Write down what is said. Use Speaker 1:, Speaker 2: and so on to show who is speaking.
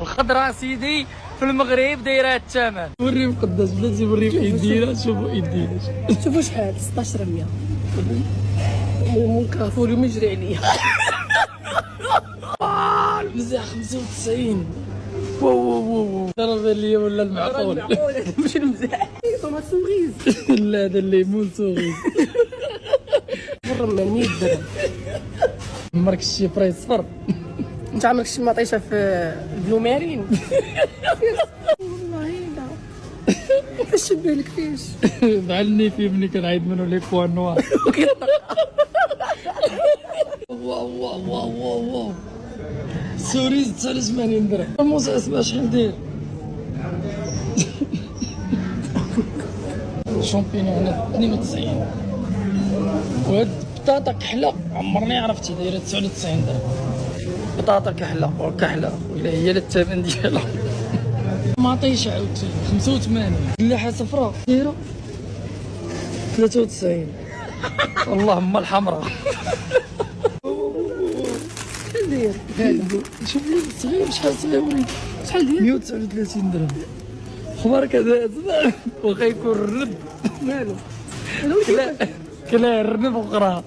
Speaker 1: الخضراء سيدي في المغرب دايره الثمن. وري مقدس بلاتي، وري في يدينا، شوفوا يدينا
Speaker 2: شوفوا شحال 1600 مول كافور يجري عليا.
Speaker 1: المزاح 95. واو ترى بان ليا ولا المعقول.
Speaker 2: ماشي المزاح طوماط سوغيز.
Speaker 1: لا هذا الليمون سوغيز.
Speaker 2: الرمان 100 درهم.
Speaker 1: عمرك شي فراي صفر؟
Speaker 2: انت عمرك شي مطيشه في بلو مارين؟ والله لا. فاش بالك فيش؟
Speaker 1: بعلني فيه ملي كنعيط منه لي بوان نوار. واو واو واو واو واو. سوريز 89 درهم. الموزة اسمها شحال داير؟ شامبينيون هنا 92. وهاد بطاطا كحله عمرني عرفتي دايره 99 درهم. بطاطا كحله ولا هي الثمن ديالها. معطيش عاوتاني 85. ملاحه صفراء دايره 93. اللهم الحمراء.
Speaker 2: شحال داير هذا؟
Speaker 1: شوف لي صغير شحال صغير وليد.
Speaker 2: شحال داير؟
Speaker 1: 139 درهم. خبارك هذا واخا يكون الرنب
Speaker 2: مالو؟
Speaker 1: كلا الرنب وقرا.